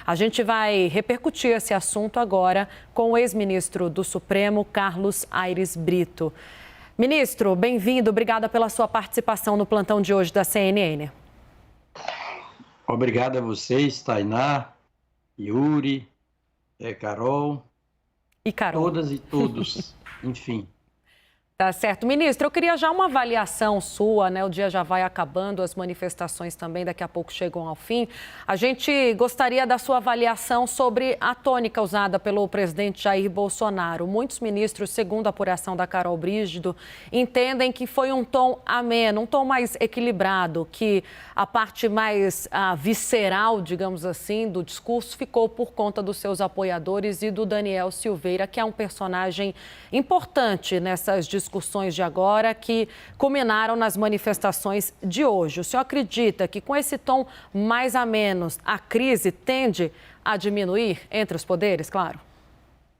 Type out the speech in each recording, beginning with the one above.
A gente vai repercutir esse assunto agora com o ex-ministro do Supremo, Carlos Aires Brito. Ministro, bem-vindo. Obrigada pela sua participação no plantão de hoje da CNN. Obrigado a vocês, Tainá, Yuri, Carol, e Carol. Todas e todos, enfim. Tá certo. Ministro, eu queria já uma avaliação sua, né? O dia já vai acabando, as manifestações também daqui a pouco chegam ao fim. A gente gostaria da sua avaliação sobre a tônica usada pelo presidente Jair Bolsonaro. Muitos ministros, segundo a apuração da Carol Brígido, entendem que foi um tom ameno, um tom mais equilibrado, que a parte mais visceral, digamos assim, do discurso ficou por conta dos seus apoiadores e do Daniel Silveira, que é um personagem importante nessas discussões de agora que culminaram nas manifestações de hoje. O senhor acredita que com esse tom mais ameno, a crise tende a diminuir entre os poderes, claro?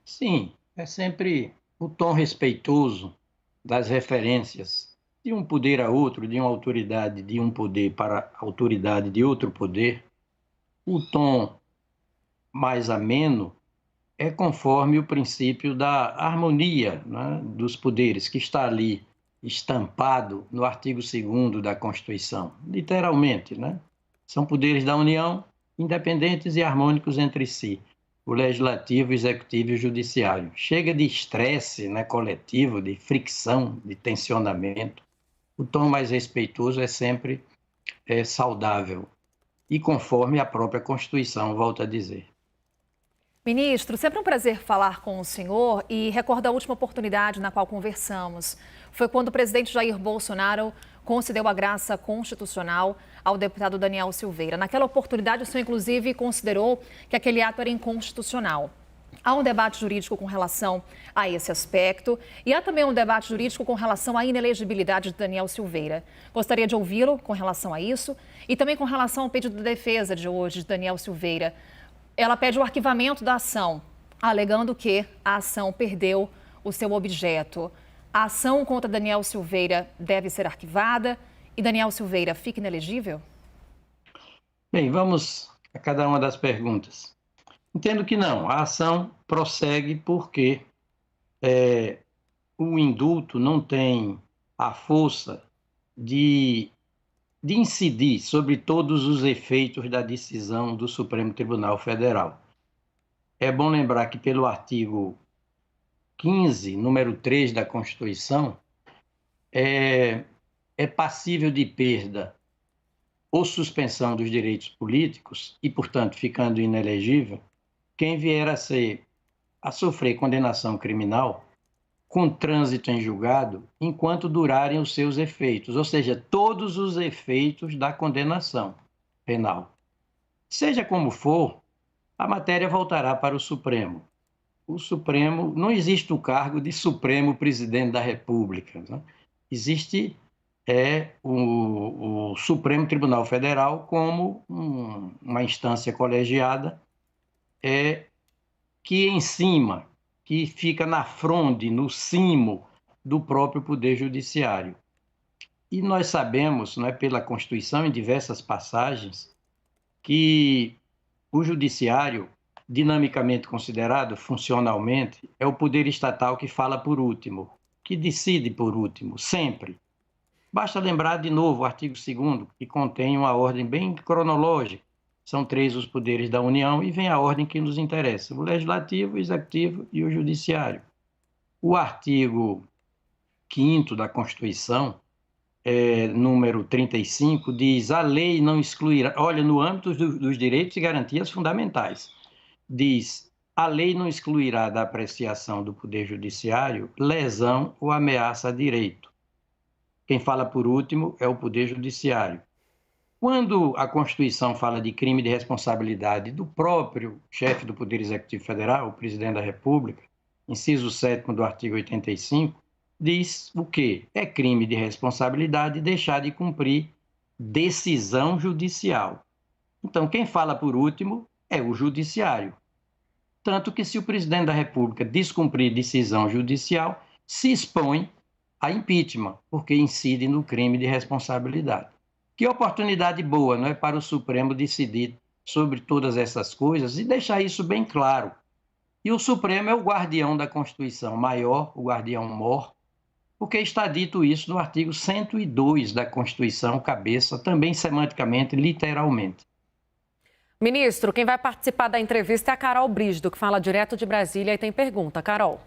Sim, é sempre o tom respeitoso das referências de um poder a outro, de uma autoridade de um poder para a autoridade de outro poder. O tom mais ameno é conforme o princípio da harmonia, né, dos poderes, que está ali estampado no artigo 2º da Constituição. Literalmente, né? São poderes da União, independentes e harmônicos entre si. O Legislativo, o Executivo e o Judiciário. Chega de estresse, né, coletivo, de fricção, de tensionamento. O tom mais respeitoso é sempre saudável e conforme a própria Constituição, volto a dizer. Ministro, sempre um prazer falar com o senhor e recordo a última oportunidade na qual conversamos. Foi quando o presidente Jair Bolsonaro concedeu a graça constitucional ao deputado Daniel Silveira. Naquela oportunidade, o senhor, inclusive, considerou que aquele ato era inconstitucional. Há um debate jurídico com relação a esse aspecto e há também um debate jurídico com relação à inelegibilidade de Daniel Silveira. Gostaria de ouvi-lo com relação a isso e também com relação ao pedido de defesa de hoje de Daniel Silveira. Ela pede o arquivamento da ação, alegando que a ação perdeu o seu objeto. A ação contra Daniel Silveira deve ser arquivada e Daniel Silveira fica inelegível? Bem, vamos a cada uma das perguntas. Entendo que não. A ação prossegue porque o indulto não tem a força de incidir sobre todos os efeitos da decisão do Supremo Tribunal Federal. É bom lembrar que pelo artigo 15, número 3 da Constituição, é passível de perda ou suspensão dos direitos políticos e, portanto, ficando inelegível, quem vier a sofrer condenação criminal com trânsito em julgado, enquanto durarem os seus efeitos, ou seja, todos os efeitos da condenação penal. Seja como for, a matéria voltará para o Supremo. O Supremo, não existe o cargo de Supremo Presidente da República, né? Existe o Supremo Tribunal Federal como uma instância colegiada que em cima, que fica na fronde, no cimo do próprio Poder Judiciário. E nós sabemos, não é, pela Constituição, em diversas passagens, que o Judiciário, dinamicamente considerado, funcionalmente, é o poder estatal que fala por último, que decide por último, sempre. Basta lembrar de novo o artigo 2º, que contém uma ordem bem cronológica. São 3 os poderes da União e vem a ordem que nos interessa: o Legislativo, o Executivo e o Judiciário. O artigo 5º da Constituição, número 35, diz: a lei não excluirá, olha, no âmbito dos direitos e garantias fundamentais, diz: a lei não excluirá da apreciação do Poder Judiciário lesão ou ameaça a direito. Quem fala por último é o Poder Judiciário. Quando a Constituição fala de crime de responsabilidade do próprio chefe do Poder Executivo Federal, o Presidente da República, inciso 7º do artigo 85, diz o quê? É crime de responsabilidade deixar de cumprir decisão judicial. Então, quem fala por último é o Judiciário. Tanto que, se o Presidente da República descumprir decisão judicial, se expõe a impeachment, porque incide no crime de responsabilidade. Que oportunidade boa, não é, para o Supremo decidir sobre todas essas coisas e deixar isso bem claro. E o Supremo é o guardião da Constituição maior, o guardião mor, porque está dito isso no artigo 102 da Constituição, cabeça, também semanticamente, literalmente. Ministro, quem vai participar da entrevista é a Carol Brígido, que fala direto de Brasília e tem pergunta. Carol.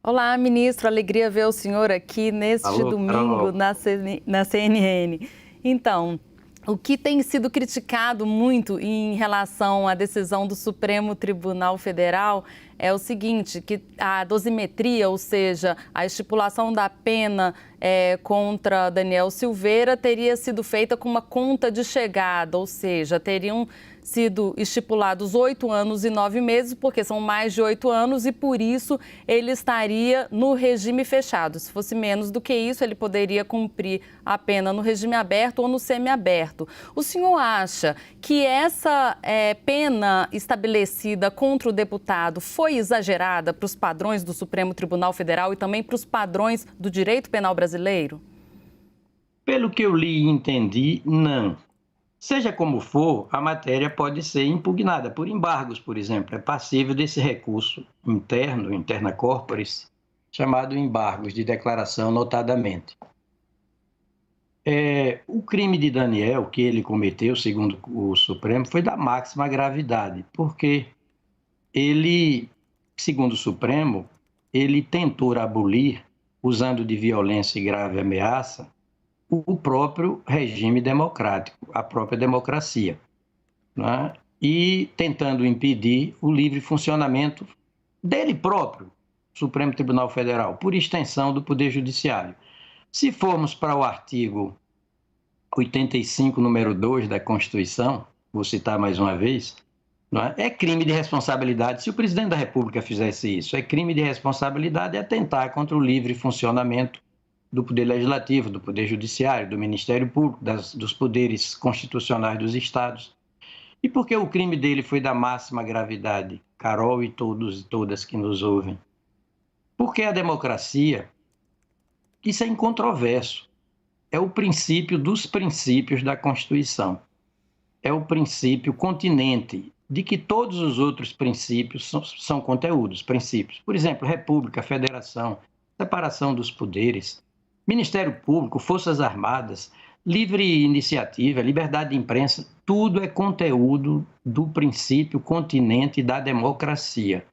Olá, ministro. Alegria ver o senhor aqui neste domingo na CNN. Então, o que tem sido criticado muito em relação à decisão do Supremo Tribunal Federal é o seguinte, que a dosimetria, ou seja, a estipulação da pena contra Daniel Silveira teria sido feita com uma conta de chegada, ou seja, teriam sido estipulados 8 anos e 9 meses, porque são mais de 8 anos e por isso ele estaria no regime fechado. Se fosse menos do que isso, ele poderia cumprir a pena no regime aberto ou no semiaberto. O senhor acha que essa pena estabelecida contra o deputado foi exagerada para os padrões do Supremo Tribunal Federal e também para os padrões do direito penal brasileiro? Pelo que eu li e entendi, não. Seja como for, a matéria pode ser impugnada por embargos, por exemplo. É passível desse recurso interno, interna corporis, chamado embargos de declaração notadamente. O crime de Daniel, que ele cometeu, segundo o Supremo, foi da máxima gravidade, porque ele, segundo o Supremo, ele tentou abolir, usando de violência e grave ameaça, o próprio regime democrático, a própria democracia, né? E tentando impedir o livre funcionamento dele próprio, Supremo Tribunal Federal, por extensão do Poder Judiciário. Se formos para o artigo 85, número 2 da Constituição, vou citar mais uma vez, não é crime de responsabilidade. Se o presidente da República fizesse isso, é crime de responsabilidade atentar contra o livre funcionamento do Poder Legislativo, do Poder Judiciário, do Ministério Público, dos poderes constitucionais dos estados. E por que o crime dele foi da máxima gravidade, Carol e todos e todas que nos ouvem? Porque a democracia, isso é incontroverso, é o princípio dos princípios da Constituição. É o princípio continente de que todos os outros princípios são conteúdos, princípios. Por exemplo, república, federação, separação dos poderes, Ministério Público, Forças Armadas, livre iniciativa, liberdade de imprensa, tudo é conteúdo do princípio continente da democracia.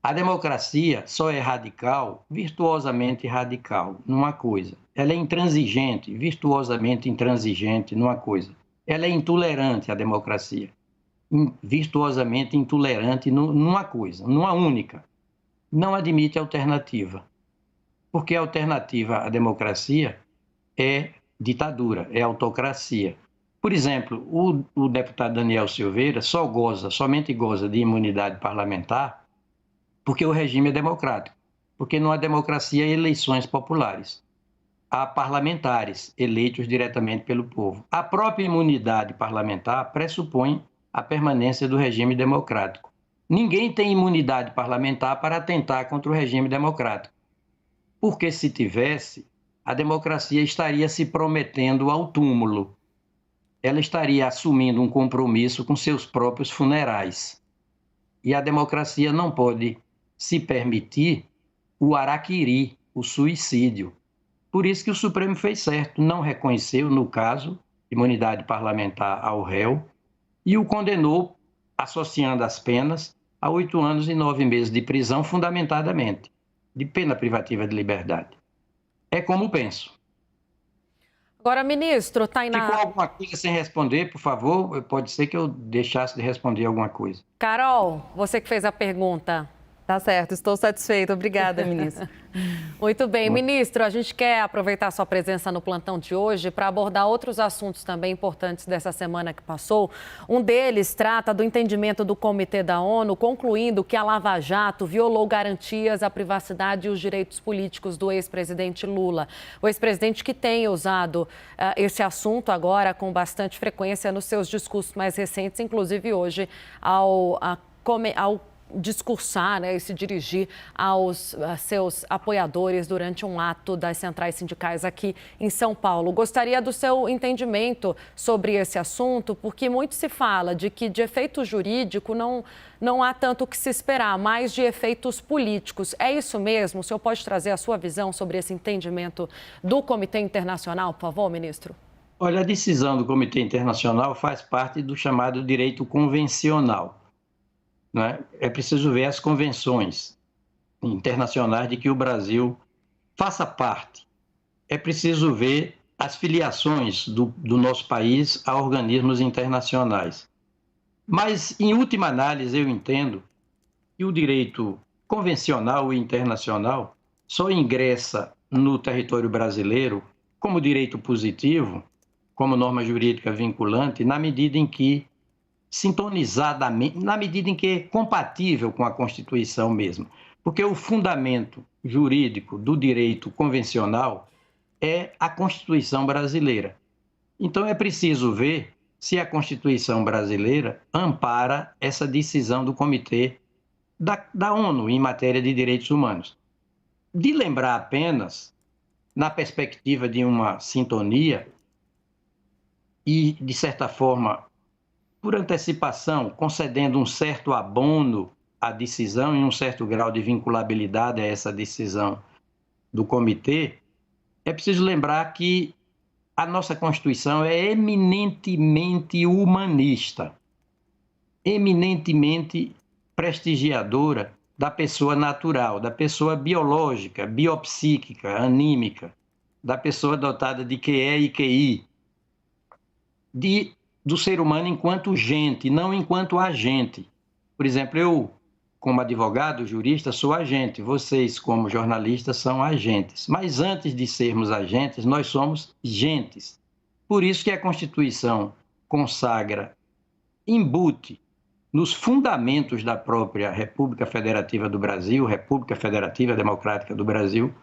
A democracia só é radical, virtuosamente radical, numa coisa. Ela é intransigente, virtuosamente intransigente, numa coisa. Ela é intolerante, a democracia, virtuosamente intolerante numa coisa, numa única. Não admite alternativa. Porque a alternativa à democracia é ditadura, é autocracia. Por exemplo, o deputado Daniel Silveira somente goza de imunidade parlamentar porque o regime é democrático, porque não há democracia em eleições populares. Há parlamentares eleitos diretamente pelo povo. A própria imunidade parlamentar pressupõe a permanência do regime democrático. Ninguém tem imunidade parlamentar para atentar contra o regime democrático. Porque se tivesse, a democracia estaria se prometendo ao túmulo. Ela estaria assumindo um compromisso com seus próprios funerais. E a democracia não pode se permitir o harakiri, o suicídio. Por isso que o Supremo fez certo, não reconheceu, no caso, imunidade parlamentar ao réu e o condenou, associando as penas, a 8 anos e 9 meses de prisão, fundamentadamente, de pena privativa de liberdade. É como penso. Agora, ministro, Tainá... Ficou alguma coisa sem responder, por favor? Pode ser que eu deixasse de responder alguma coisa. Carol, você que fez a pergunta. Tá certo, estou satisfeita. Obrigada, ministro. Muito bem. Ministro, a gente quer aproveitar a sua presença no plantão de hoje para abordar outros assuntos também importantes dessa semana que passou. Um deles trata do entendimento do Comitê da ONU, concluindo que a Lava Jato violou garantias à privacidade e os direitos políticos do ex-presidente Lula. O ex-presidente que tem usado esse assunto agora com bastante frequência nos seus discursos mais recentes, inclusive hoje, ao discursar, né, e se dirigir a seus apoiadores durante um ato das centrais sindicais aqui em São Paulo. Gostaria do seu entendimento sobre esse assunto, porque muito se fala de que de efeito jurídico não há tanto o que se esperar, mais de efeitos políticos. É isso mesmo? O senhor pode trazer a sua visão sobre esse entendimento do Comitê Internacional, por favor, ministro? Olha, a decisão do Comitê Internacional faz parte do chamado direito convencional. Né? É preciso ver as convenções internacionais de que o Brasil faça parte. É preciso ver as filiações do nosso país a organismos internacionais. Mas, em última análise, eu entendo que o direito convencional e internacional só ingressa no território brasileiro como direito positivo, como norma jurídica vinculante, na medida em que sintonizadamente, na medida em que é compatível com a Constituição mesmo. Porque o fundamento jurídico do direito convencional é a Constituição brasileira. Então é preciso ver se a Constituição brasileira ampara essa decisão do Comitê da ONU em matéria de direitos humanos. De lembrar apenas, na perspectiva de uma sintonia e, de certa forma, por antecipação, concedendo um certo abono à decisão e um certo grau de vinculabilidade a essa decisão do comitê, é preciso lembrar que a nossa Constituição é eminentemente humanista, eminentemente prestigiadora da pessoa natural, da pessoa biológica, biopsíquica, anímica, da pessoa dotada de QE e QI, do ser humano enquanto gente, não enquanto agente. Por exemplo, eu, como advogado, jurista, sou agente. Vocês, como jornalistas, são agentes. Mas antes de sermos agentes, nós somos gentes. Por isso que a Constituição consagra, embute nos fundamentos da própria República Federativa do Brasil, República Federativa Democrática do Brasil,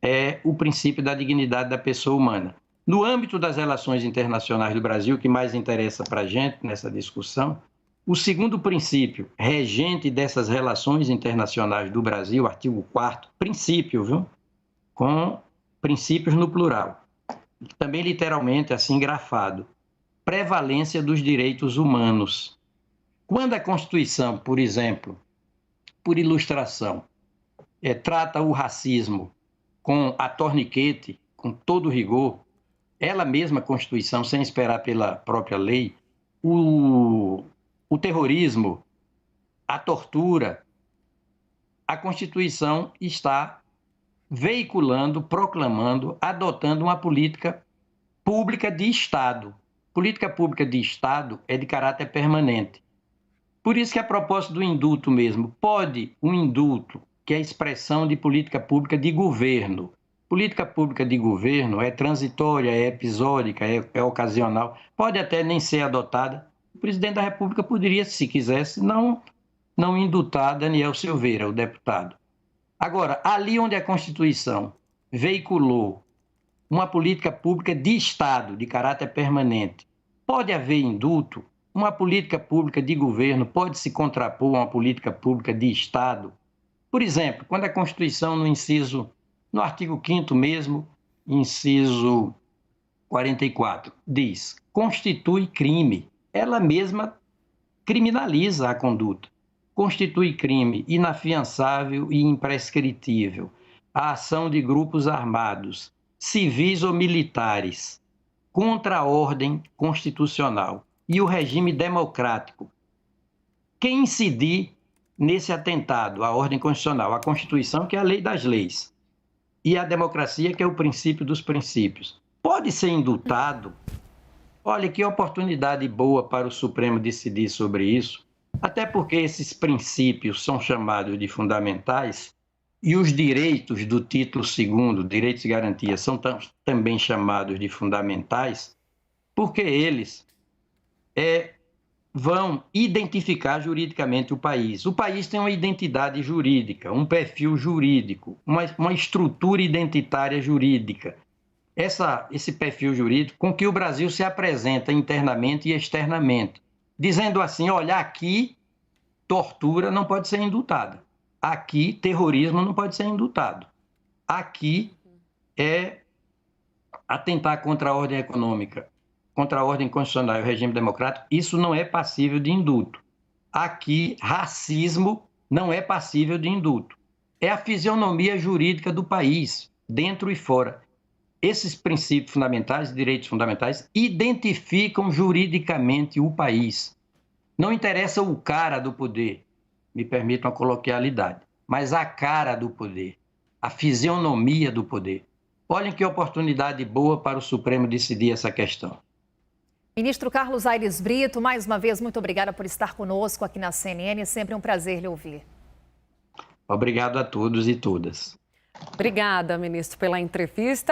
é o princípio da dignidade da pessoa humana. No âmbito das relações internacionais do Brasil, que mais interessa para a gente nessa discussão, o segundo princípio regente dessas relações internacionais do Brasil, artigo 4º, princípio, viu? Com princípios no plural, também literalmente assim grafado, prevalência dos direitos humanos. Quando a Constituição, por exemplo, por ilustração, trata o racismo com a torniquete, com todo rigor, ela mesma, a Constituição, sem esperar pela própria lei, o terrorismo, a tortura, a Constituição está veiculando, proclamando, adotando uma política pública de Estado. Política pública de Estado é de caráter permanente. Por isso que, a propósito do indulto mesmo, pode um indulto, que é a expressão de política pública de governo. Política pública de governo é transitória, é episódica, é ocasional, pode até nem ser adotada. O presidente da República poderia, se quisesse, não indultar Daniel Silveira, o deputado. Agora, ali onde a Constituição veiculou uma política pública de Estado, de caráter permanente, pode haver indulto? Uma política pública de governo pode se contrapor a uma política pública de Estado? Por exemplo, quando a Constituição, no artigo 5º mesmo, inciso 44, diz: constitui crime. Ela mesma criminaliza a conduta. Constitui crime inafiançável e imprescritível a ação de grupos armados, civis ou militares, contra a ordem constitucional e o regime democrático. Quem incidir nesse atentado à ordem constitucional, a Constituição, que é a lei das leis, e a democracia, que é o princípio dos princípios, pode ser indultado. Olha, que oportunidade boa para o Supremo decidir sobre isso, até porque esses princípios são chamados de fundamentais e os direitos do título 2º, direitos e garantias, são também chamados de fundamentais, porque eles vão identificar juridicamente o país. O país tem uma identidade jurídica, um perfil jurídico, uma estrutura identitária jurídica. Esse perfil jurídico com que o Brasil se apresenta internamente e externamente, dizendo assim: olha, aqui tortura não pode ser indultada. Aqui, terrorismo não pode ser indultado. Aqui é atentar contra a ordem econômica, contra a ordem constitucional e o regime democrático, isso não é passível de indulto. Aqui, racismo não é passível de indulto. É a fisionomia jurídica do país, dentro e fora. Esses princípios fundamentais, direitos fundamentais, identificam juridicamente o país. Não interessa o cara do poder, me permitam a coloquialidade, mas a cara do poder, a fisionomia do poder. Olhem que oportunidade boa para o Supremo decidir essa questão. Ministro Carlos Aires Brito, mais uma vez, muito obrigada por estar conosco aqui na CNN. É sempre um prazer lhe ouvir. Obrigado a todos e todas. Obrigada, ministro, pela entrevista.